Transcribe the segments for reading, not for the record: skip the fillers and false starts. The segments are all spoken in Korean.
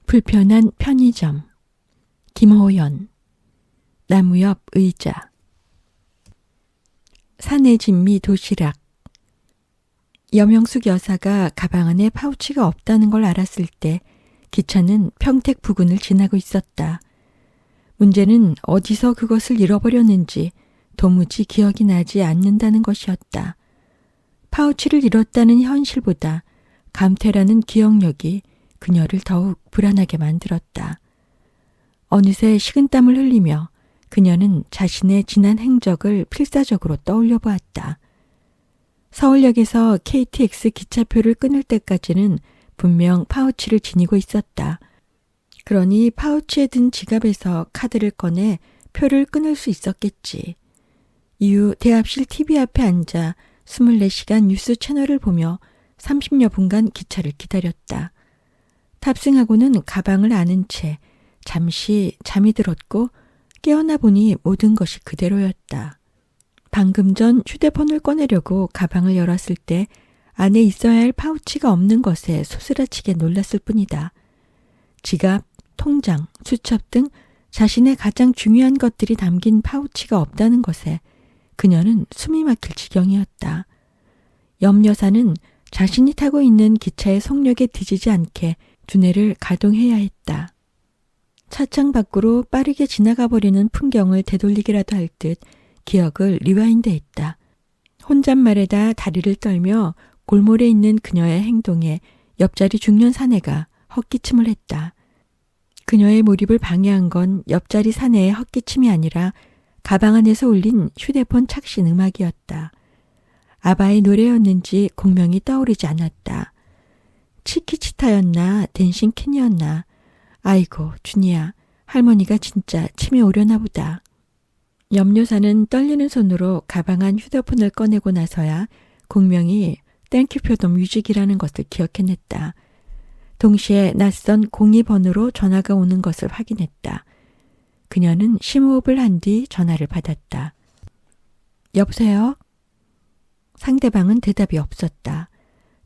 불편한 편의점. 김호연. 나무 옆 의자. 사내 진미 도시락. 여명숙 여사가 가방 안에 파우치가 없다는 걸 알았을 때 기차는 평택 부근을 지나고 있었다. 문제는 어디서 그것을 잃어버렸는지 도무지 기억이 나지 않는다는 것이었다. 파우치를 잃었다는 현실보다 감퇴라는 기억력이 그녀를 더욱 불안하게 만들었다. 어느새 식은땀을 흘리며 그녀는 자신의 지난 행적을 필사적으로 떠올려 보았다. 서울역에서 KTX 기차표를 끊을 때까지는 분명 파우치를 지니고 있었다. 그러니 파우치에 든 지갑에서 카드를 꺼내 표를 끊을 수 있었겠지. 이후 대합실 TV 앞에 앉아 24시간 뉴스 채널을 보며 30여 분간 기차를 기다렸다. 탑승하고는 가방을 안은 채 잠시 잠이 들었고 깨어나 보니 모든 것이 그대로였다. 방금 전 휴대폰을 꺼내려고 가방을 열었을 때 안에 있어야 할 파우치가 없는 것에 소스라치게 놀랐을 뿐이다. 지갑, 통장, 수첩 등 자신의 가장 중요한 것들이 담긴 파우치가 없다는 것에 그녀는 숨이 막힐 지경이었다. 염 여사는 자신이 타고 있는 기차의 속력에 뒤지지 않게 두뇌를 가동해야 했다. 차창 밖으로 빠르게 지나가 버리는 풍경을 되돌리기라도 할 듯 기억을 리와인드했다. 혼잣말에다 다리를 떨며 골몰에 있는 그녀의 행동에 옆자리 중년 사내가 헛기침을 했다. 그녀의 몰입을 방해한 건 옆자리 사내의 헛기침이 아니라 가방 안에서 울린 휴대폰 착신 음악이었다. 아바의 노래였는지 공명이 떠오르지 않았다. 치키치타였나 댄싱 퀸이었나. 아이고 준이야, 할머니가 진짜 침이 오려나 보다. 염려사는 떨리는 손으로 가방 안 휴대폰을 꺼내고 나서야 공명이 땡큐 표도 뮤직이라는 것을 기억해냈다. 동시에 낯선 02번으로 전화가 오는 것을 확인했다. 그녀는 심호흡을 한 뒤 전화를 받았다. 여보세요? 상대방은 대답이 없었다.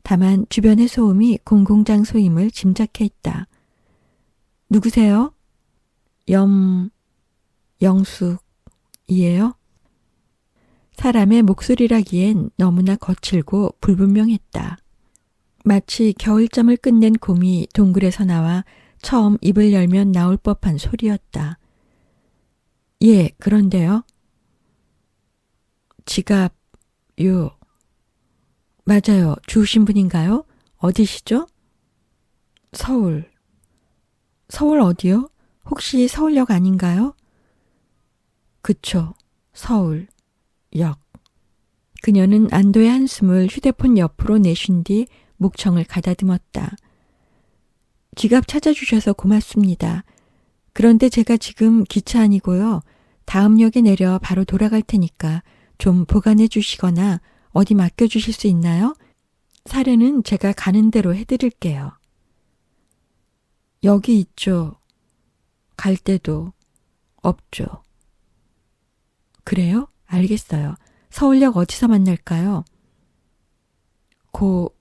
다만 주변의 소음이 공공장소임을 짐작해 있다. 누구세요? 영숙이에요? 사람의 목소리라기엔 너무나 거칠고 불분명했다. 마치 겨울잠을 끝낸 곰이 동굴에서 나와 처음 입을 열면 나올 법한 소리였다. 예, 그런데요. 지갑요. 맞아요. 주우신 분인가요? 어디시죠? 서울. 서울 어디요? 혹시 서울역 아닌가요? 그쵸. 서울역. 그녀는 안도의 한숨을 휴대폰 옆으로 내쉰 뒤 목청을 가다듬었다. 지갑 찾아주셔서 고맙습니다. 그런데 제가 지금 기차 아니고요. 다음 역에 내려 바로 돌아갈 테니까 좀 보관해 주시거나 어디 맡겨주실 수 있나요? 사례는 제가 가는 대로 해드릴게요. 여기 있죠. 갈 데도 없죠. 그래요? 알겠어요. 서울역 어디서 만날까요?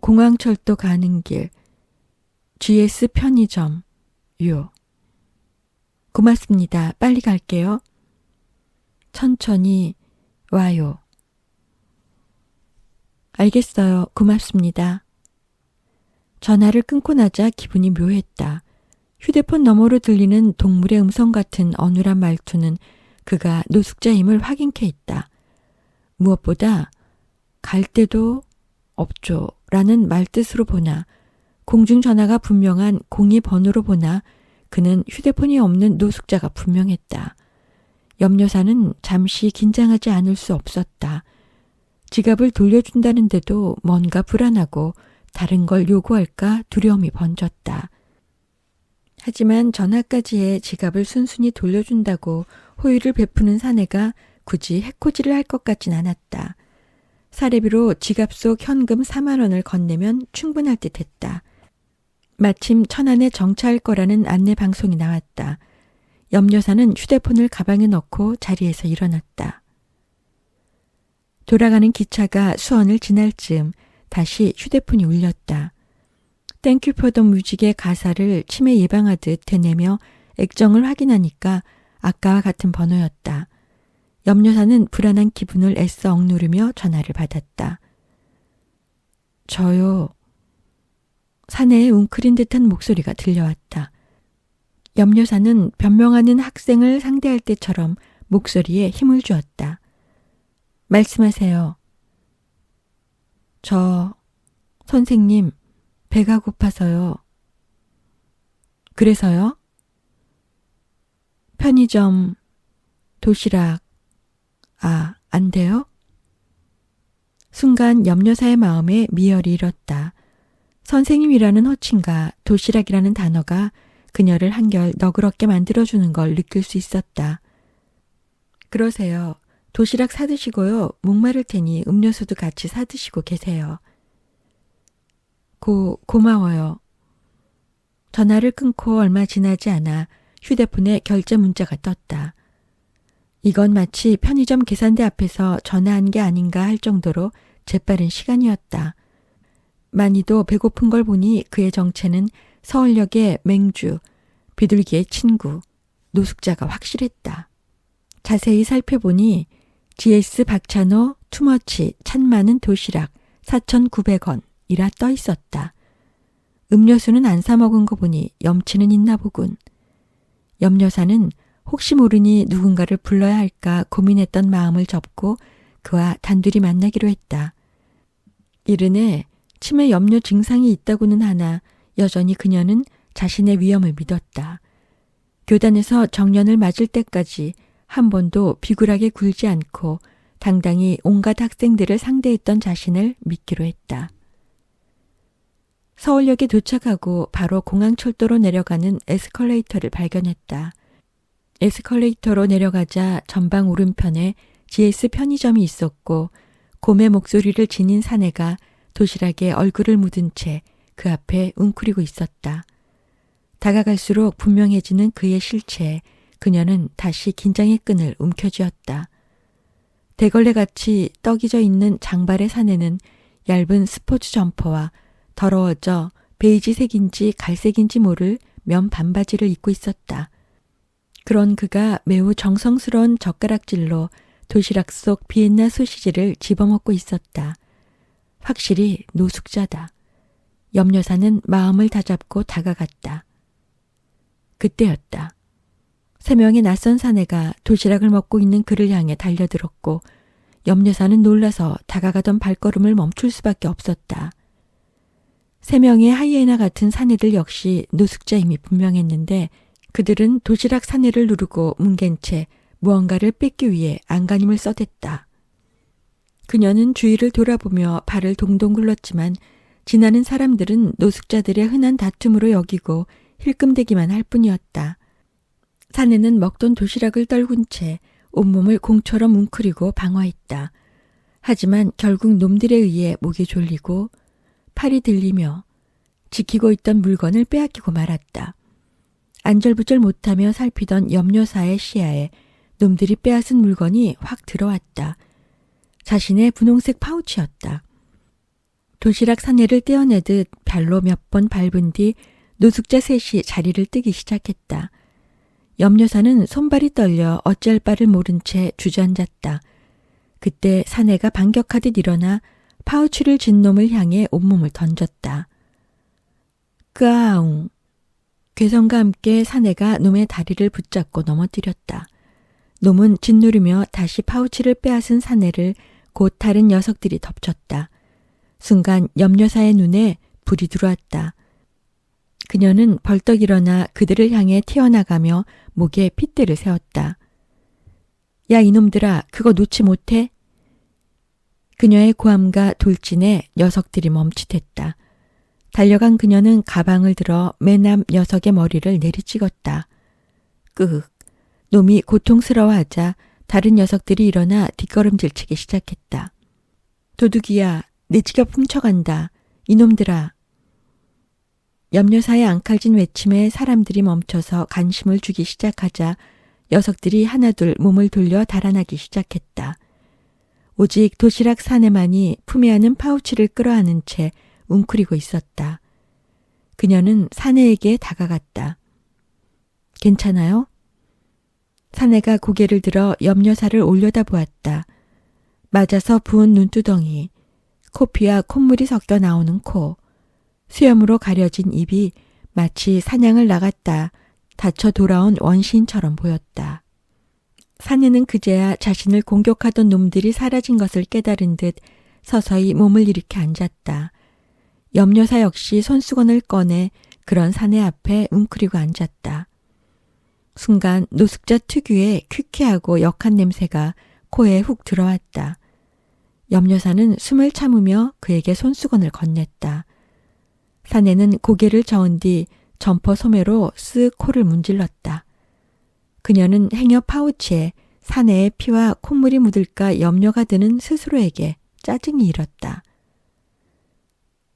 공항철도 가는 길. GS 편의점. 고맙습니다. 빨리 갈게요. 천천히 와요. 알겠어요. 고맙습니다. 전화를 끊고 나자 기분이 묘했다. 휴대폰 너머로 들리는 동물의 음성 같은 어눌한 말투는 그가 노숙자임을 확인케 했다. 무엇보다 갈 데도 없죠 라는 말뜻으로 보나 공중전화가 분명한 02번으로 보나 그는 휴대폰이 없는 노숙자가 분명했다. 염려사는 잠시 긴장하지 않을 수 없었다. 지갑을 돌려준다는데도 뭔가 불안하고 다른 걸 요구할까 두려움이 번졌다. 하지만 전화까지 해 지갑을 순순히 돌려준다고 호의를 베푸는 사내가 굳이 해코지를 할 것 같진 않았다. 사례비로 지갑 속 현금 4만 원을 건네면 충분할 듯 했다. 마침 천안에 정차할 거라는 안내 방송이 나왔다. 염여사는 휴대폰을 가방에 넣고 자리에서 일어났다. 돌아가는 기차가 수원을 지날 즈음 다시 휴대폰이 울렸다. 땡큐 포더 뮤직의 가사를 치매 예방하듯 되뇌며 액정을 확인하니까 아까와 같은 번호였다. 염려사는 불안한 기분을 애써 억누르며 전화를 받았다. 저요. 사내의 웅크린 듯한 목소리가 들려왔다. 염려사는 변명하는 학생을 상대할 때처럼 목소리에 힘을 주었다. 말씀하세요. 선생님, 배가 고파서요. 그래서요? 편의점, 도시락, 안 돼요? 순간 염려사의 마음에 미열이 일었다. 선생님이라는 호칭과 도시락이라는 단어가 그녀를 한결 너그럽게 만들어주는 걸 느낄 수 있었다. 그러세요. 도시락 사드시고요. 목마를 테니 음료수도 같이 사드시고 계세요. 고마워요. 전화를 끊고 얼마 지나지 않아 휴대폰에 결제 문자가 떴다. 이건 마치 편의점 계산대 앞에서 전화한 게 아닌가 할 정도로 재빠른 시간이었다. 많이도 배고픈 걸 보니 그의 정체는 서울역의 맹주, 비둘기의 친구, 노숙자가 확실했다. 자세히 살펴보니 GS 박찬호 투머치 찬 많은 도시락 4,900원이라 떠 있었다. 음료수는 안 사 먹은 거 보니 염치는 있나 보군. 염려사는 혹시 모르니 누군가를 불러야 할까 고민했던 마음을 접고 그와 단둘이 만나기로 했다. 이르네 치매 염려 증상이 있다고는 하나 여전히 그녀는 자신의 위험을 믿었다. 교단에서 정년을 맞을 때까지 한 번도 비굴하게 굴지 않고 당당히 온갖 학생들을 상대했던 자신을 믿기로 했다. 서울역에 도착하고 바로 공항철도로 내려가는 에스컬레이터를 발견했다. 에스컬레이터로 내려가자 전방 오른편에 GS 편의점이 있었고 곰의 목소리를 지닌 사내가 도시락에 얼굴을 묻은 채 그 앞에 웅크리고 있었다. 다가갈수록 분명해지는 그의 실체에 그녀는 다시 긴장의 끈을 움켜쥐었다. 대걸레같이 떡이져 있는 장발의 사내는 얇은 스포츠 점퍼와 더러워져 베이지색인지 갈색인지 모를 면 반바지를 입고 있었다. 그런 그가 매우 정성스러운 젓가락질로 도시락 속 비엔나 소시지를 집어먹고 있었다. 확실히 노숙자다. 염려사는 마음을 다잡고 다가갔다. 그때였다. 3명의 낯선 사내가 도시락을 먹고 있는 그를 향해 달려들었고 염려사는 놀라서 다가가던 발걸음을 멈출 수밖에 없었다. 3명의 하이에나 같은 사내들 역시 노숙자임이 분명했는데 그들은 도시락 사내를 누르고 뭉갠 채 무언가를 뺏기 위해 안간힘을 써댔다. 그녀는 주위를 돌아보며 발을 동동 굴렀지만 지나는 사람들은 노숙자들의 흔한 다툼으로 여기고 힐끔대기만 할 뿐이었다. 사내는 먹던 도시락을 떨군 채 온몸을 공처럼 웅크리고 방어했다. 하지만 결국 놈들에 의해 목이 졸리고 팔이 들리며 지키고 있던 물건을 빼앗기고 말았다. 안절부절 못하며 살피던 염려사의 시야에 놈들이 빼앗은 물건이 확 들어왔다. 자신의 분홍색 파우치였다. 도시락 사내를 떼어내듯 발로 몇 번 밟은 뒤 노숙자 셋이 자리를 뜨기 시작했다. 염려사는 손발이 떨려 어찌할 바를 모른 채 주저앉았다. 그때 사내가 반격하듯 일어나 파우치를 쥔 놈을 향해 온몸을 던졌다. 끄아웅. 괴성과 함께 사내가 놈의 다리를 붙잡고 넘어뜨렸다. 놈은 짓누르며 다시 파우치를 빼앗은 사내를 곧 다른 녀석들이 덮쳤다. 순간 염려사의 눈에 불이 들어왔다. 그녀는 벌떡 일어나 그들을 향해 튀어나가며 목에 핏대를 세웠다. 야 이놈들아 그거 놓지 못해? 그녀의 고함과 돌진에 녀석들이 멈칫했다. 달려간 그녀는 가방을 들어 맨 앞 녀석의 머리를 내리찍었다. 끄흑. 놈이 고통스러워하자 다른 녀석들이 일어나 뒷걸음질치기 시작했다. 도둑이야. 내 지갑 훔쳐간다. 이놈들아. 염려사의 앙칼진 외침에 사람들이 멈춰서 관심을 주기 시작하자 녀석들이 하나둘 몸을 돌려 달아나기 시작했다. 오직 도시락 사내만이 품에 안은 파우치를 끌어안은 채 웅크리고 있었다. 그녀는 사내에게 다가갔다. 괜찮아요? 사내가 고개를 들어 염려사를 올려다보았다. 맞아서 부은 눈두덩이, 코피와 콧물이 섞여 나오는 코, 수염으로 가려진 입이 마치 사냥을 나갔다 다쳐 돌아온 원시인처럼 보였다. 사내는 그제야 자신을 공격하던 놈들이 사라진 것을 깨달은 듯 서서히 몸을 일으켜 앉았다. 염려사 역시 손수건을 꺼내 그런 사내 앞에 웅크리고 앉았다. 순간 노숙자 특유의 퀴퀴하고 역한 냄새가 코에 훅 들어왔다. 염려사는 숨을 참으며 그에게 손수건을 건넸다. 사내는 고개를 저은 뒤 점퍼 소매로 쓱 코를 문질렀다. 그녀는 행여 파우치에 사내의 피와 콧물이 묻을까 염려가 드는 스스로에게 짜증이 일었다.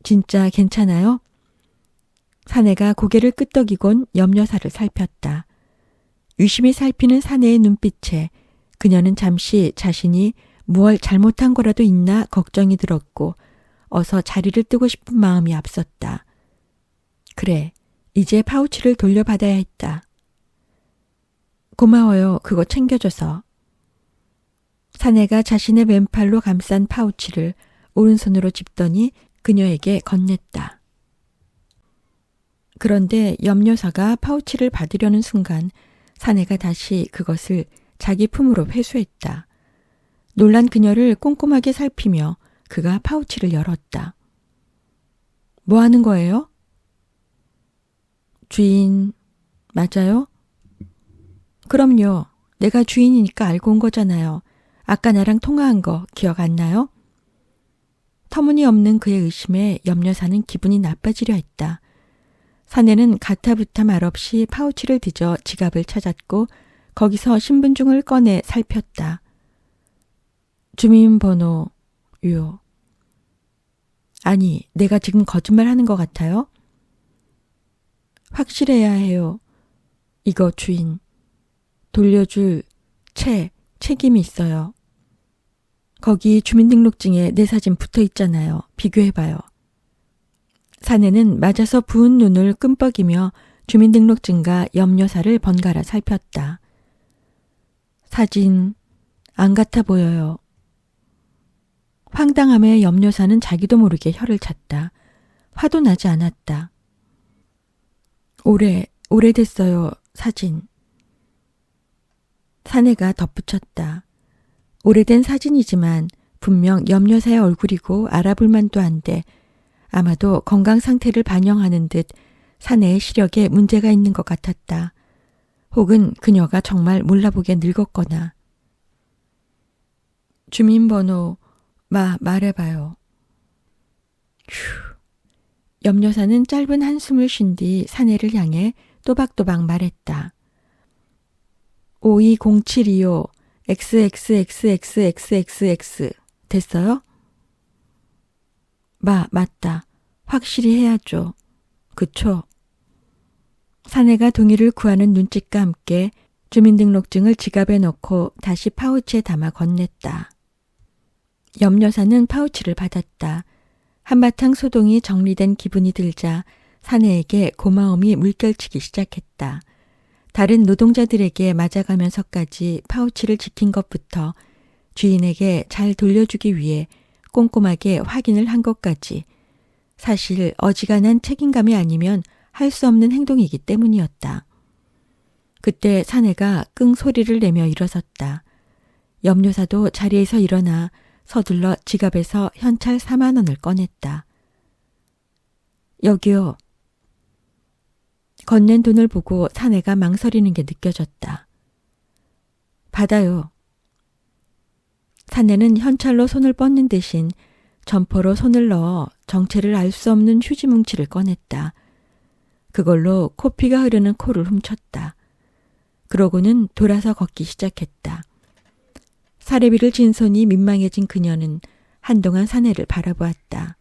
진짜 괜찮아요? 사내가 고개를 끄덕이곤 염려사를 살폈다. 유심히 살피는 사내의 눈빛에 그녀는 잠시 자신이 무얼 잘못한 거라도 있나 걱정이 들었고 어서 자리를 뜨고 싶은 마음이 앞섰다. 그래, 이제 파우치를 돌려받아야 했다. 고마워요. 그거 챙겨줘서. 사내가 자신의 왼팔로 감싼 파우치를 오른손으로 짚더니 그녀에게 건넸다. 그런데 염려사가 파우치를 받으려는 순간 사내가 다시 그것을 자기 품으로 회수했다. 놀란 그녀를 꼼꼼하게 살피며 그가 파우치를 열었다. 뭐 하는 거예요? 주인, 맞아요? 그럼요. 내가 주인이니까 알고 온 거잖아요. 아까 나랑 통화한 거 기억 안 나요? 터무니없는 그의 의심에 염려사는 기분이 나빠지려 했다. 사내는 가타부타 말없이 파우치를 뒤져 지갑을 찾았고 거기서 신분증을 꺼내 살폈다. 주민번호 요. 아니, 내가 지금 거짓말하는 것 같아요? 확실해야 해요. 이거 주인. 돌려줄 책임이 있어요. 거기 주민등록증에 내 사진 붙어 있잖아요. 비교해봐요. 사내는 맞아서 부은 눈을 끔뻑이며 주민등록증과 염려사를 번갈아 살폈다. 사진 안 같아 보여요. 황당함에 염려사는 자기도 모르게 혀를 찼다. 화도 나지 않았다. 오래됐어요, 사진. 사내가 덧붙였다. 오래된 사진이지만 분명 염려사의 얼굴이고 알아볼 만도 한데 아마도 건강 상태를 반영하는 듯 사내의 시력에 문제가 있는 것 같았다. 혹은 그녀가 정말 몰라보게 늙었거나. 주민번호 말해봐요. 휴. 염려사는 짧은 한숨을 쉰 뒤 사내를 향해 또박또박 말했다. 52072호 XXXXXXX 됐어요? 맞다. 확실히 해야죠. 그쵸? 사내가 동의를 구하는 눈짓과 함께 주민등록증을 지갑에 넣고 다시 파우치에 담아 건넸다. 염려사는 파우치를 받았다. 한바탕 소동이 정리된 기분이 들자 사내에게 고마움이 물결치기 시작했다. 다른 노동자들에게 맞아가면서까지 파우치를 지킨 것부터 주인에게 잘 돌려주기 위해 꼼꼼하게 확인을 한 것까지 사실 어지간한 책임감이 아니면 할 수 없는 행동이기 때문이었다. 그때 사내가 끙 소리를 내며 일어섰다. 염려사도 자리에서 일어나 서둘러 지갑에서 현찰 4만 원을 꺼냈다. 여기요. 건넨 돈을 보고 사내가 망설이는 게 느껴졌다. 받아요. 사내는 현찰로 손을 뻗는 대신 점퍼로 손을 넣어 정체를 알 수 없는 휴지 뭉치를 꺼냈다. 그걸로 코피가 흐르는 코를 훔쳤다. 그러고는 돌아서 걷기 시작했다. 사례비를 진 손이 민망해진 그녀는 한동안 사내를 바라보았다.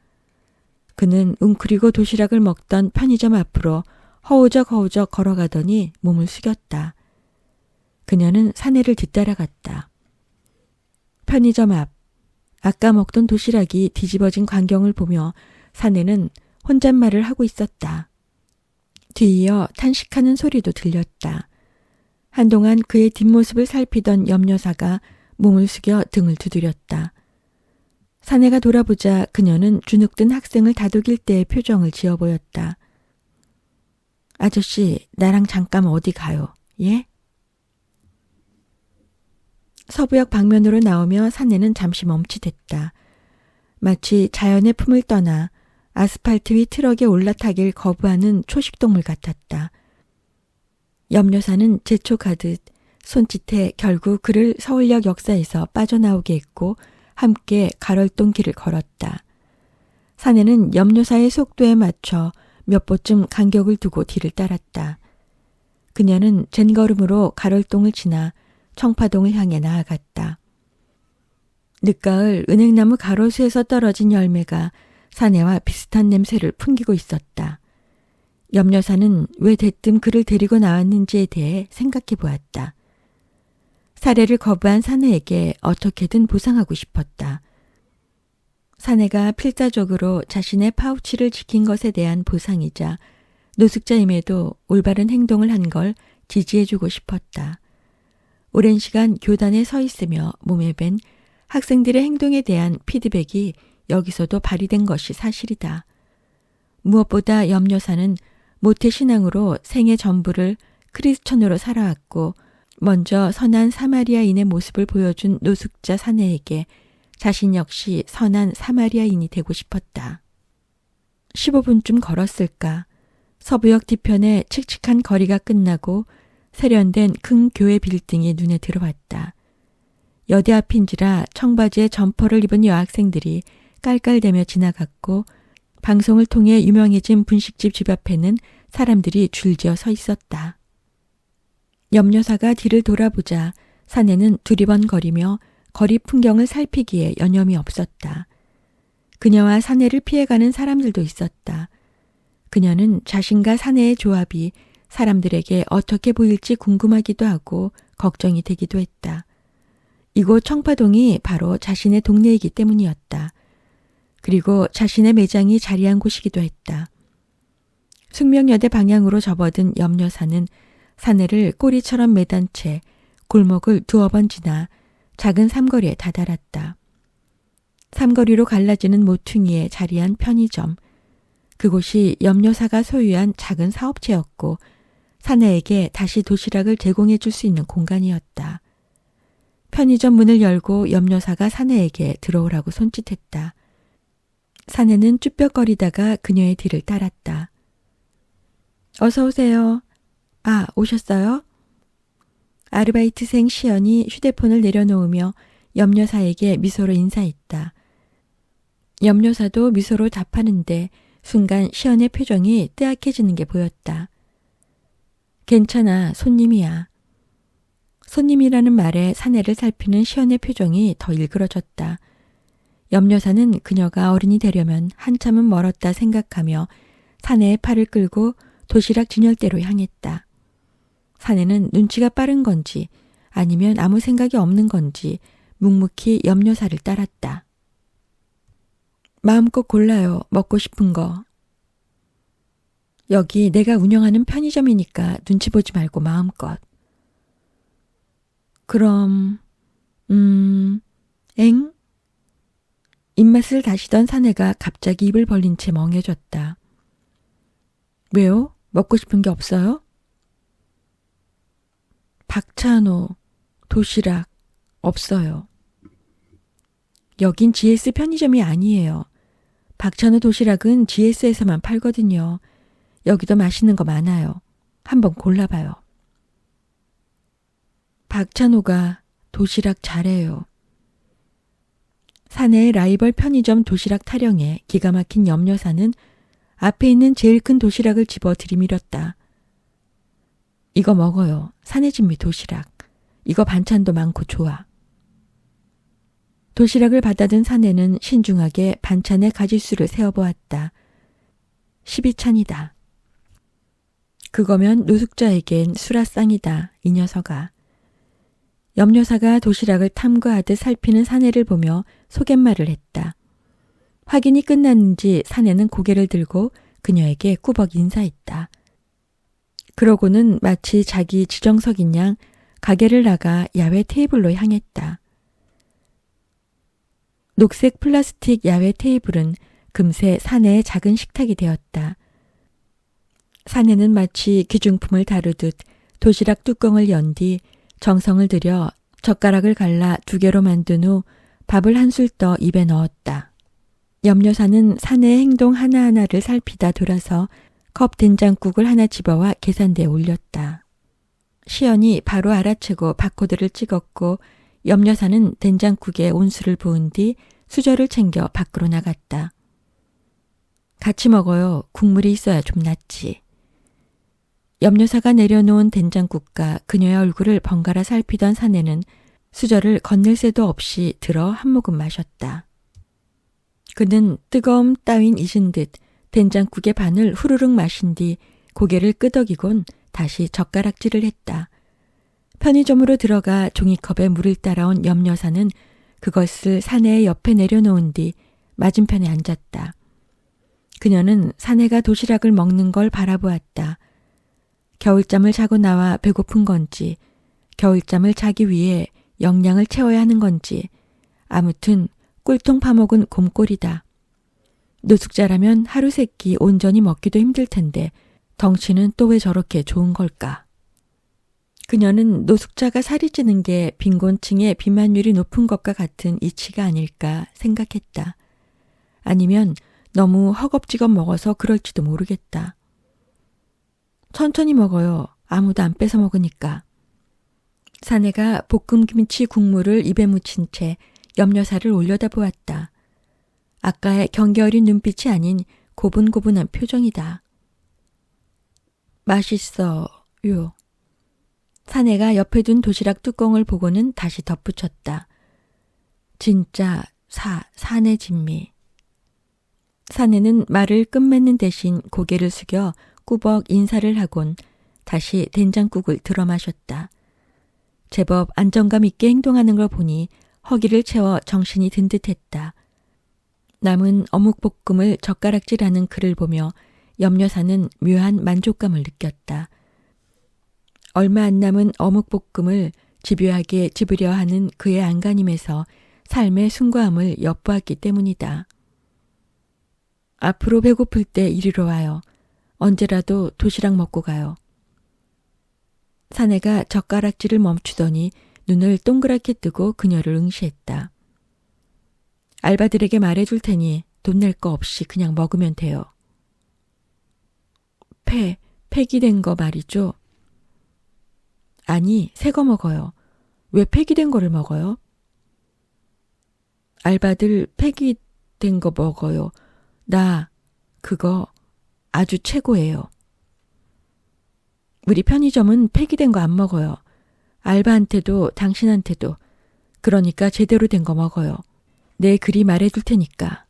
그는 웅크리고 도시락을 먹던 편의점 앞으로 허우적 걸어가더니 몸을 숙였다. 그녀는 사내를 뒤따라갔다. 편의점 앞, 아까 먹던 도시락이 뒤집어진 광경을 보며 사내는 혼잣말을 하고 있었다. 뒤이어 탄식하는 소리도 들렸다. 한동안 그의 뒷모습을 살피던 염여사가 몸을 숙여 등을 두드렸다. 사내가 돌아보자 그녀는 주눅든 학생을 다독일 때의 표정을 지어 보였다. 아저씨, 나랑 잠깐 어디 가요? 예? 서부역 방면으로 나오며 사내는 잠시 멈칫했다. 마치 자연의 품을 떠나 아스팔트 위 트럭에 올라타길 거부하는 초식동물 같았다. 염여사는 재촉하듯 손짓해 결국 그를 서울역 역사에서 빠져나오게 했고 함께 가럴동 길을 걸었다. 사내는 염여사의 속도에 맞춰 몇 보쯤 간격을 두고 뒤를 따랐다. 그녀는 젠걸음으로 가럴동을 지나 청파동을 향해 나아갔다. 늦가을 은행나무 가로수에서 떨어진 열매가 사내와 비슷한 냄새를 풍기고 있었다. 염여사는 왜 대뜸 그를 데리고 나왔는지에 대해 생각해 보았다. 살해를 거부한 사내에게 어떻게든 보상하고 싶었다. 사내가 필사적으로 자신의 파우치를 지킨 것에 대한 보상이자 노숙자임에도 올바른 행동을 한 걸 지지해주고 싶었다. 오랜 시간 교단에 서 있으며 몸에 밴 학생들의 행동에 대한 피드백이 여기서도 발휘된 것이 사실이다. 무엇보다 염여사는 모태신앙으로 생애 전부를 크리스천으로 살아왔고 먼저 선한 사마리아인의 모습을 보여준 노숙자 사내에게 자신 역시 선한 사마리아인이 되고 싶었다. 15분쯤 걸었을까. 서부역 뒤편에 칙칙한 거리가 끝나고 세련된 큰 교회 빌딩이 눈에 들어왔다. 여대 앞인지라 청바지에 점퍼를 입은 여학생들이 깔깔대며 지나갔고 방송을 통해 유명해진 분식집 집 앞에는 사람들이 줄지어 서 있었다. 염여사가 뒤를 돌아보자 사내는 두리번거리며 거리 풍경을 살피기에 여념이 없었다. 그녀와 사내를 피해가는 사람들도 있었다. 그녀는 자신과 사내의 조합이 사람들에게 어떻게 보일지 궁금하기도 하고 걱정이 되기도 했다. 이곳 청파동이 바로 자신의 동네이기 때문이었다. 그리고 자신의 매장이 자리한 곳이기도 했다. 숙명여대 방향으로 접어든 염여사는 사내를 꼬리처럼 매단 채 골목을 두어 번 지나 작은 삼거리에 다다랐다. 삼거리로 갈라지는 모퉁이에 자리한 편의점. 그곳이 염여사가 소유한 작은 사업체였고 사내에게 다시 도시락을 제공해 줄 수 있는 공간이었다. 편의점 문을 열고 염여사가 사내에게 들어오라고 손짓했다. 사내는 쭈뼛거리다가 그녀의 뒤를 따랐다. 어서 오세요. 아, 오셨어요? 아르바이트생 시연이 휴대폰을 내려놓으며 염여사에게 미소로 인사했다. 염여사도 미소로 답하는데 순간 시연의 표정이 뜨악해지는 게 보였다. 괜찮아, 손님이야. 손님이라는 말에 사내를 살피는 시연의 표정이 더 일그러졌다. 염여사는 그녀가 어른이 되려면 한참은 멀었다 생각하며 사내의 팔을 끌고 도시락 진열대로 향했다. 사내는 눈치가 빠른 건지 아니면 아무 생각이 없는 건지 묵묵히 염여사를 따랐다. 마음껏 골라요. 먹고 싶은 거. 여기 내가 운영하는 편의점이니까 눈치 보지 말고 마음껏. 그럼 엥? 입맛을 다시던 사내가 갑자기 입을 벌린 채 멍해졌다. 왜요? 먹고 싶은 게 없어요? 박찬호, 도시락, 없어요. 여긴 GS 편의점이 아니에요. 박찬호 도시락은 GS에서만 팔거든요. 여기도 맛있는 거 많아요. 한번 골라봐요. 박찬호가 도시락 잘해요. 사내의 라이벌 편의점 도시락 타령에 기가 막힌 염여사는 앞에 있는 제일 큰 도시락을 집어 들이밀었다. 이거 먹어요. 사내진미 도시락. 이거 반찬도 많고 좋아. 도시락을 받아든 사내는 신중하게 반찬의 가짓수를 세어보았다. 12찬이다. 그거면 노숙자에겐 수라상이다. 이 녀석아. 염여사가 도시락을 탐구하듯 살피는 사내를 보며 속갯말을 했다. 확인이 끝났는지 사내는 고개를 들고 그녀에게 꾸벅 인사했다. 그러고는 마치 자기 지정석인 양 가게를 나가 야외 테이블로 향했다. 녹색 플라스틱 야외 테이블은 금세 사내의 작은 식탁이 되었다. 사내는 마치 귀중품을 다루듯 도시락 뚜껑을 연 뒤 정성을 들여 젓가락을 갈라 2개로 만든 후 밥을 한술 떠 입에 넣었다. 염여사는 사내의 행동 하나하나를 살피다 돌아서 컵 된장국을 하나 집어와 계산대에 올렸다. 시연이 바로 알아채고 바코드를 찍었고 염여사는 된장국에 온수를 부은 뒤 수저를 챙겨 밖으로 나갔다. 같이 먹어요. 국물이 있어야 좀 낫지. 염여사가 내려놓은 된장국과 그녀의 얼굴을 번갈아 살피던 사내는 수저를 건넬 새도 없이 들어 한 모금 마셨다. 그는 뜨거움 따윈 잊은 듯 된장국의 반을 후루룩 마신 뒤 고개를 끄덕이곤 다시 젓가락질을 했다. 편의점으로 들어가 종이컵에 물을 따라온 염여사는 그것을 사내의 옆에 내려놓은 뒤 맞은편에 앉았다. 그녀는 사내가 도시락을 먹는 걸 바라보았다. 겨울잠을 자고 나와 배고픈 건지, 겨울잠을 자기 위해 영양을 채워야 하는 건지, 아무튼 꿀통 파먹은 곰꼴이다. 노숙자라면 하루 3끼 온전히 먹기도 힘들 텐데 덩치는 또 왜 저렇게 좋은 걸까? 그녀는 노숙자가 살이 찌는 게 빈곤층의 비만율이 높은 것과 같은 이치가 아닐까 생각했다. 아니면 너무 허겁지겁 먹어서 그럴지도 모르겠다. 천천히 먹어요. 아무도 안 뺏어 먹으니까. 사내가 볶음김치 국물을 입에 묻힌 채 염여사를 올려다보았다. 아까의 경계 어린 눈빛이 아닌 고분고분한 표정이다. 맛있어요. 사내가 옆에 둔 도시락 뚜껑을 보고는 다시 덧붙였다. 진짜 사내 진미. 사내는 말을 끝맺는 대신 고개를 숙여 꾸벅 인사를 하곤 다시 된장국을 들어 마셨다. 제법 안정감 있게 행동하는 걸 보니 허기를 채워 정신이 든 듯했다. 남은 어묵볶음을 젓가락질하는 그를 보며 염여사는 묘한 만족감을 느꼈다. 얼마 안 남은 어묵볶음을 집요하게 집으려 하는 그의 안간힘에서 삶의 숭고함을 엿보았기 때문이다. 앞으로 배고플 때 이리로 와요. 언제라도 도시락 먹고 가요. 사내가 젓가락질을 멈추더니 눈을 동그랗게 뜨고 그녀를 응시했다. 알바들에게 말해줄 테니 돈 낼 거 없이 그냥 먹으면 돼요. 폐기된 거 말이죠. 아니, 새 거 먹어요. 왜 폐기된 거를 먹어요? 알바들 폐기된 거 먹어요. 나 그거 아주 최고예요. 우리 편의점은 폐기된 거 안 먹어요. 알바한테도 당신한테도. 그러니까 제대로 된 거 먹어요. 내 글이 말해줄 테니까.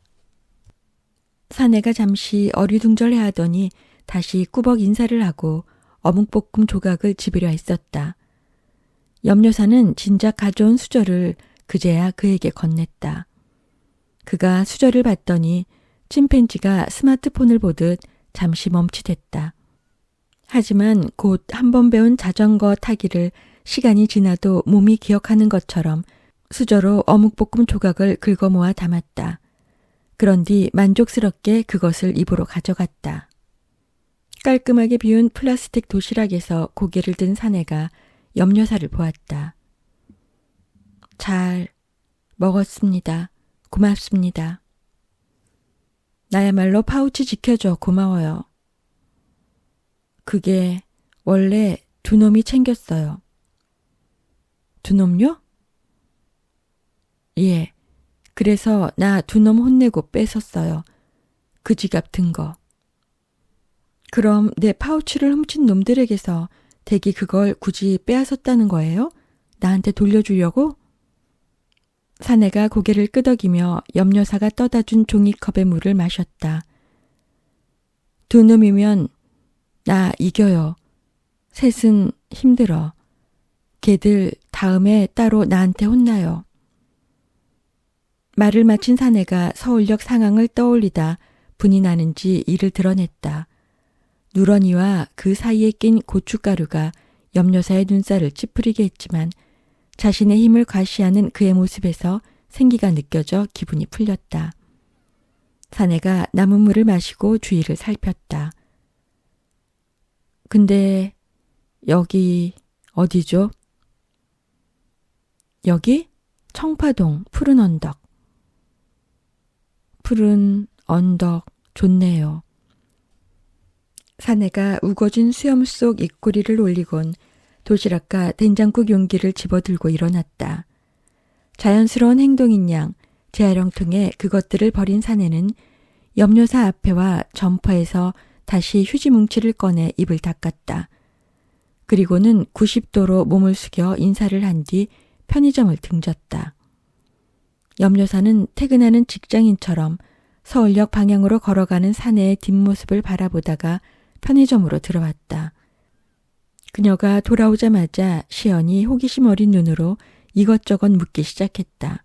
사내가 잠시 어리둥절해하더니 다시 꾸벅 인사를 하고 어묵볶음 조각을 집으려 했었다. 염여사는 진작 가져온 수저를 그제야 그에게 건넸다. 그가 수저를 봤더니 침팬지가 스마트폰을 보듯 잠시 멈칫했다. 하지만 곧 한 번 배운 자전거 타기를 시간이 지나도 몸이 기억하는 것처럼 수저로 어묵볶음 조각을 긁어 모아 담았다. 그런 뒤 만족스럽게 그것을 입으로 가져갔다. 깔끔하게 비운 플라스틱 도시락에서 고개를 든 사내가 염여사를 보았다. 잘 먹었습니다. 고맙습니다. 나야말로 파우치 지켜줘 고마워요. 그게 원래 두 놈이 챙겼어요. 두 놈요? 예. 그래서 나 두 놈 혼내고 뺏었어요. 그지 같은 거. 그럼 내 파우치를 훔친 놈들에게서 댁이 그걸 굳이 빼앗았다는 거예요? 나한테 돌려주려고? 사내가 고개를 끄덕이며 염여사가 떠다 준 종이컵의 물을 마셨다. 두 놈이면 나 이겨요. 셋은 힘들어. 걔들 다음에 따로 나한테 혼나요. 말을 마친 사내가 서울역 상황을 떠올리다 분이 나는지 이를 드러냈다. 누런이와 그 사이에 낀 고춧가루가 염려사의 눈살을 찌푸리게 했지만 자신의 힘을 과시하는 그의 모습에서 생기가 느껴져 기분이 풀렸다. 사내가 남은 물을 마시고 주위를 살폈다. 근데 여기 어디죠? 여기? 청파동 푸른 언덕. 푸른 언덕 좋네요. 사내가 우거진 수염 속 입꼬리를 올리곤 도시락과 된장국 용기를 집어들고 일어났다. 자연스러운 행동인 양 재활용통에 그것들을 버린 사내는 염료사 앞에와 점퍼에서 다시 휴지 뭉치를 꺼내 입을 닦았다. 그리고는 90도로 몸을 숙여 인사를 한 뒤 편의점을 등졌다. 염료사는 퇴근하는 직장인처럼 서울역 방향으로 걸어가는 사내의 뒷모습을 바라보다가 편의점으로 들어왔다. 그녀가 돌아오자마자 시연이 호기심 어린 눈으로 이것저것 묻기 시작했다.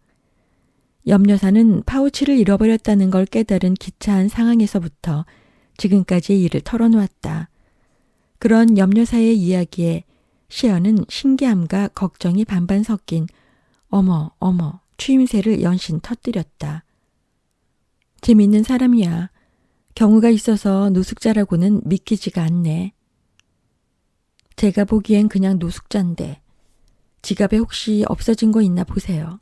염려사는 파우치를 잃어버렸다는 걸 깨달은 기차한 상황에서부터 지금까지의 일을 털어놓았다. 그런 염려사의 이야기에 시연은 신기함과 걱정이 반반 섞인 어머 추임새를 연신 터뜨렸다. 재밌는 사람이야. 경우가 있어서 노숙자라고는 믿기지가 않네. 제가 보기엔 그냥 노숙자인데 지갑에 혹시 없어진 거 있나 보세요.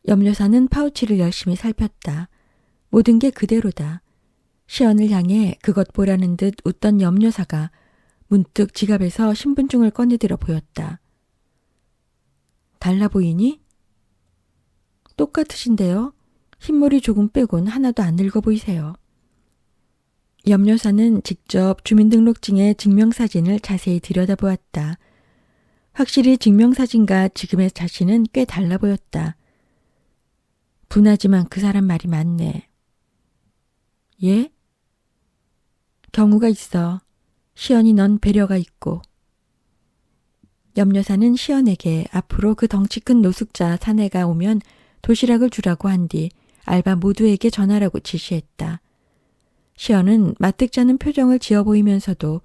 염려사는 파우치를 열심히 살폈다. 모든 게 그대로다. 시연을 향해 그것 보라는 듯 웃던 염려사가 문득 지갑에서 신분증을 꺼내들어 보였다. 달라 보이니? 똑같으신데요. 흰머리 조금 빼곤 하나도 안 늙어 보이세요. 염려사는 직접 주민등록증의 증명사진을 자세히 들여다보았다. 확실히 증명사진과 지금의 자신은 꽤 달라 보였다. 분하지만 그 사람 말이 맞네. 예? 경우가 있어. 시연이 넌 배려가 있고. 염려사는 시연에게 앞으로 그 덩치 큰 노숙자 사내가 오면 도시락을 주라고 한 뒤 알바 모두에게 전하라고 지시했다. 시연은 마뜩잖은 표정을 지어 보이면서도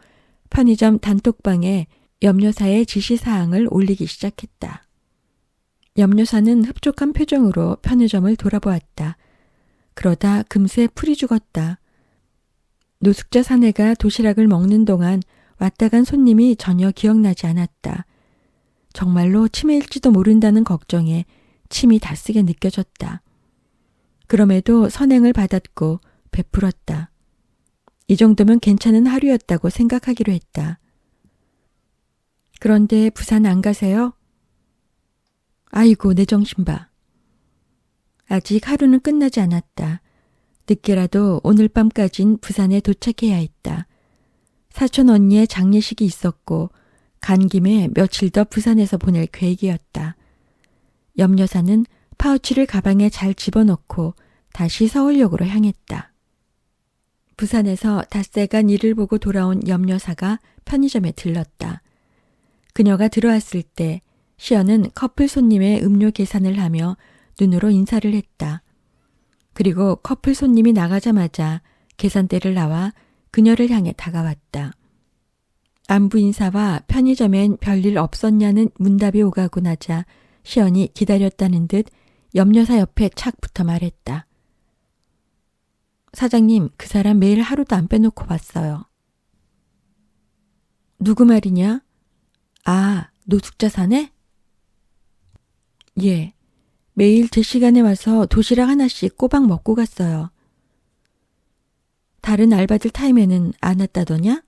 편의점 단톡방에 염려사의 지시사항을 올리기 시작했다. 염려사는 흡족한 표정으로 편의점을 돌아보았다. 그러다 금세 풀이 죽었다. 노숙자 사내가 도시락을 먹는 동안 왔다 간 손님이 전혀 기억나지 않았다. 정말로 치매일지도 모른다는 걱정에 침이 다 쓰게 느껴졌다. 그럼에도 선행을 받았고 베풀었다. 이 정도면 괜찮은 하루였다고 생각하기로 했다. 그런데 부산 안 가세요? 아이고 내 정신 봐. 아직 하루는 끝나지 않았다. 늦게라도 오늘 밤까진 부산에 도착해야 했다. 사촌 언니의 장례식이 있었고 간 김에 며칠 더 부산에서 보낼 계획이었다. 염려사는 파우치를 가방에 잘 집어넣고 다시 서울역으로 향했다. 부산에서 닷새간 일을 보고 돌아온 염려사가 편의점에 들렀다. 그녀가 들어왔을 때 시연은 커플 손님의 음료 계산을 하며 눈으로 인사를 했다. 그리고 커플 손님이 나가자마자 계산대를 나와 그녀를 향해 다가왔다. 안부 인사와 편의점엔 별일 없었냐는 문답이 오가고 나자 시연이 기다렸다는 듯 염려사 옆에 착 붙어 말했다. 사장님, 그 사람 매일 하루도 안 빼놓고 봤어요. 누구 말이냐? 아, 노숙자 사네? 예, 매일 제 시간에 와서 도시락 하나씩 꼬박 먹고 갔어요. 다른 알바들 타임에는 안 왔다더냐?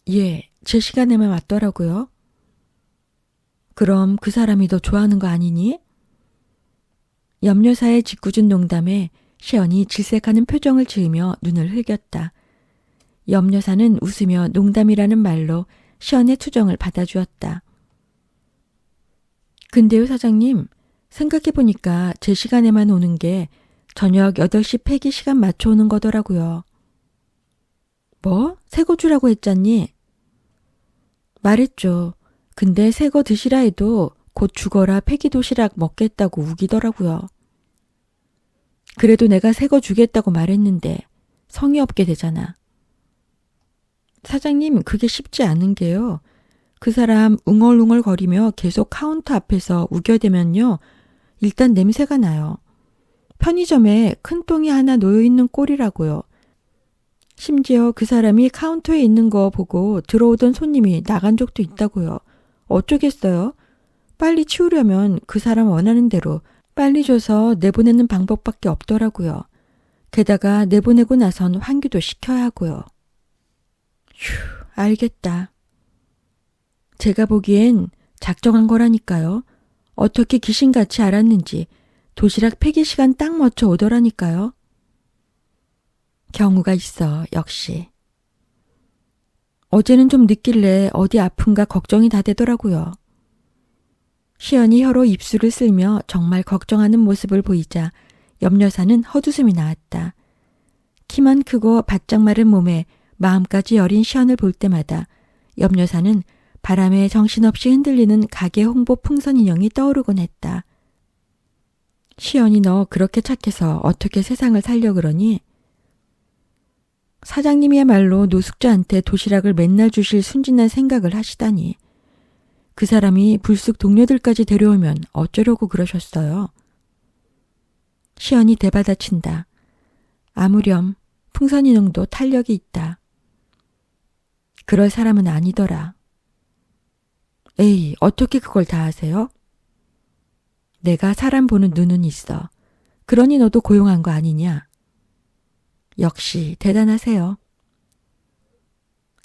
예, 제 시간에만 왔더라고요. 그럼 그 사람이 너 좋아하는 거 아니니? 염려사의 짓궂은 농담에 시연이 질색하는 표정을 지으며 눈을 흘겼다. 염려사는 웃으며 농담이라는 말로 시연의 투정을 받아주었다. 근데요 사장님, 생각해보니까 제 시간에만 오는 게 저녁 8시 폐기 시간 맞춰 오는 거더라고요. 뭐? 새거 주라고 했잖니? 말했죠. 근데 새거 드시라 해도 곧 죽어라 폐기 도시락 먹겠다고 우기더라고요. 그래도 내가 새거 주겠다고 말했는데 성의 없게 되잖아. 사장님, 그게 쉽지 않은 게요. 그 사람 웅얼웅얼거리며 계속 카운터 앞에서 우겨대면요. 일단 냄새가 나요. 편의점에 큰 똥이 하나 놓여있는 꼴이라고요. 심지어 그 사람이 카운터에 있는 거 보고 들어오던 손님이 나간 적도 있다고요. 어쩌겠어요? 빨리 치우려면 그 사람 원하는 대로 빨리 줘서 내보내는 방법밖에 없더라고요. 게다가 내보내고 나선 환기도 시켜야 하고요. 휴, 알겠다. 제가 보기엔 작정한 거라니까요. 어떻게 귀신같이 알았는지 도시락 폐기 시간 딱 맞춰 오더라니까요. 경우가 있어, 역시. 어제는 좀 늦길래 어디 아픈가 걱정이 다 되더라고요. 시연이 혀로 입술을 쓸며 정말 걱정하는 모습을 보이자 염 여사는 헛웃음이 나왔다. 키만 크고 바짝 마른 몸에 마음까지 여린 시연을 볼 때마다 염 여사는 바람에 정신없이 흔들리는 가게 홍보 풍선 인형이 떠오르곤 했다. 시연이 너 그렇게 착해서 어떻게 세상을 살려 그러니? 사장님이야말로 노숙자한테 도시락을 맨날 주실 순진한 생각을 하시다니. 그 사람이 불쑥 동료들까지 데려오면 어쩌려고 그러셨어요? 시연이 대받아친다. 아무렴 풍선인형도 탄력이 있다. 그럴 사람은 아니더라. 에이, 어떻게 그걸 다 아세요? 내가 사람 보는 눈은 있어. 그러니 너도 고용한 거 아니냐? 역시 대단하세요.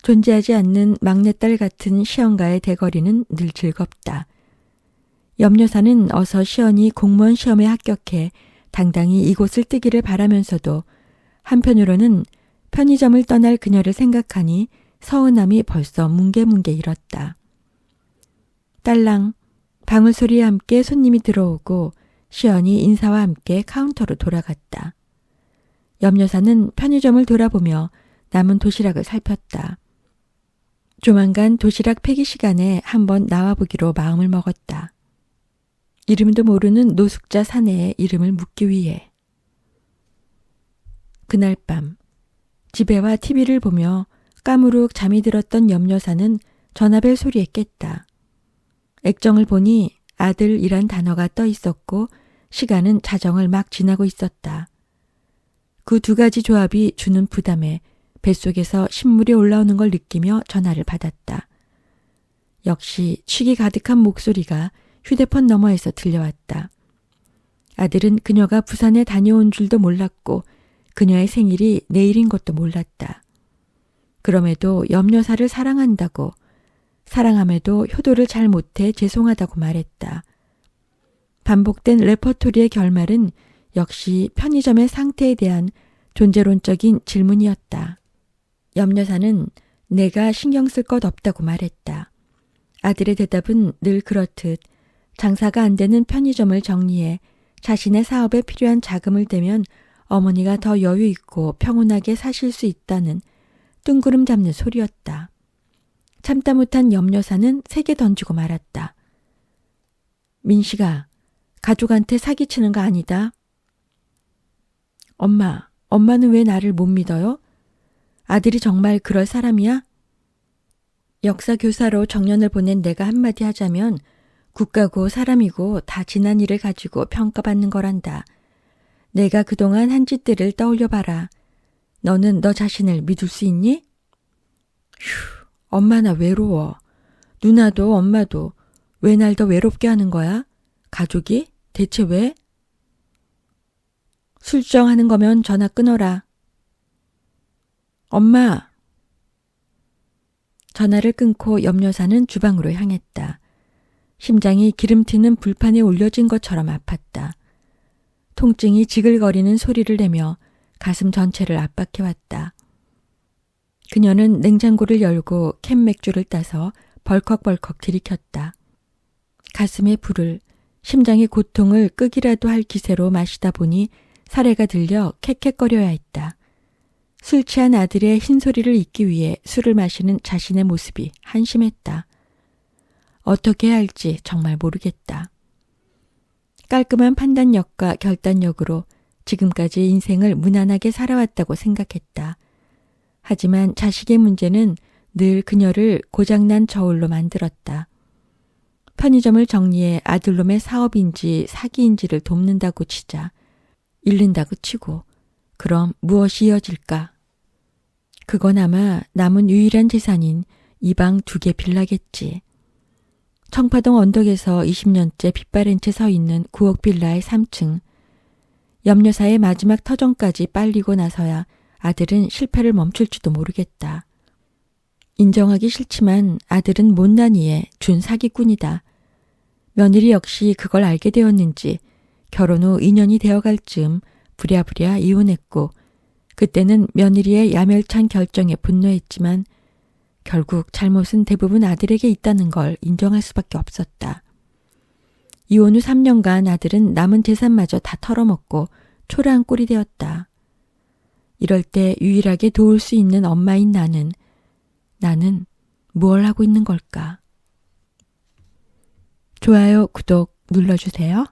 존재하지 않는 막내딸 같은 시연과의 대거리는 늘 즐겁다. 염 여사는 어서 시연이 공무원 시험에 합격해 당당히 이곳을 뜨기를 바라면서도 한편으로는 편의점을 떠날 그녀를 생각하니 서운함이 벌써 뭉게뭉게 일었다. 딸랑 방울 소리와 함께 손님이 들어오고 시연이 인사와 함께 카운터로 돌아갔다. 염 여사는 편의점을 돌아보며 남은 도시락을 살폈다. 조만간 도시락 폐기 시간에 한번 나와보기로 마음을 먹었다. 이름도 모르는 노숙자 사내의 이름을 묻기 위해. 그날 밤 집에와 TV를 보며 까무룩 잠이 들었던 염 여사는 전화벨 소리에 깼다. 액정을 보니 아들이란 단어가 떠 있었고 시간은 자정을 막 지나고 있었다. 그 두 가지 조합이 주는 부담에 뱃속에서 신물이 올라오는 걸 느끼며 전화를 받았다. 역시 취기 가득한 목소리가 휴대폰 너머에서 들려왔다. 아들은 그녀가 부산에 다녀온 줄도 몰랐고 그녀의 생일이 내일인 것도 몰랐다. 그럼에도 염 여사를 사랑한다고, 사랑함에도 효도를 잘 못해 죄송하다고 말했다. 반복된 레퍼토리의 결말은 역시 편의점의 상태에 대한 존재론적인 질문이었다. 염 여사는 내가 신경 쓸 것 없다고 말했다. 아들의 대답은 늘 그렇듯 장사가 안 되는 편의점을 정리해 자신의 사업에 필요한 자금을 대면 어머니가 더 여유 있고 평온하게 사실 수 있다는 뜬구름 잡는 소리였다. 참다 못한 염 여사는 세게 던지고 말았다. 민식아, 가족한테 사기치는 거 아니다. 엄마는 왜 나를 못 믿어요? 아들이 정말 그럴 사람이야? 역사 교사로 정년을 보낸 내가 한마디 하자면 국가고 사람이고 다 지난 일을 가지고 평가받는 거란다. 내가 그동안 한 짓들을 떠올려봐라. 너는 너 자신을 믿을 수 있니? 휴, 엄마 나 외로워. 누나도 엄마도 왜 날 더 외롭게 하는 거야? 가족이? 대체 왜? 술정하는 거면 전화 끊어라. 엄마! 전화를 끊고 염 여사는 주방으로 향했다. 심장이 기름튀는 불판에 올려진 것처럼 아팠다. 통증이 지글거리는 소리를 내며 가슴 전체를 압박해왔다. 그녀는 냉장고를 열고 캔 맥주를 따서 벌컥벌컥 들이켰다. 가슴의 불을, 심장의 고통을 끄기라도 할 기세로 마시다 보니 사례가 들려 캑캑거려야 했다. 술 취한 아들의 흰소리를 잊기 위해 술을 마시는 자신의 모습이 한심했다. 어떻게 해야 할지 정말 모르겠다. 깔끔한 판단력과 결단력으로 지금까지 인생을 무난하게 살아왔다고 생각했다. 하지만 자식의 문제는 늘 그녀를 고장난 저울로 만들었다. 편의점을 정리해 아들놈의 사업인지 사기인지를 돕는다고 치자. 잃는다고 치고 그럼 무엇이 이어질까? 그건 아마 남은 유일한 재산인 이 방 2개 빌라겠지. 청파동 언덕에서 20년째 빗바랜 채 서 있는 9억 빌라의 3층. 염려사의 마지막 터전까지 빨리고 나서야 아들은 실패를 멈출지도 모르겠다. 인정하기 싫지만 아들은 못난이에 준 사기꾼이다. 며느리 역시 그걸 알게 되었는지 결혼 후 2년이 되어갈 즈음 부랴부랴 이혼했고 그때는 며느리의 야멸찬 결정에 분노했지만 결국 잘못은 대부분 아들에게 있다는 걸 인정할 수밖에 없었다. 이혼 후 3년간 아들은 남은 재산마저 다 털어먹고 초라한 꼴이 되었다. 이럴 때 유일하게 도울 수 있는 엄마인 나는 무얼 하고 있는 걸까? 좋아요, 구독 눌러주세요.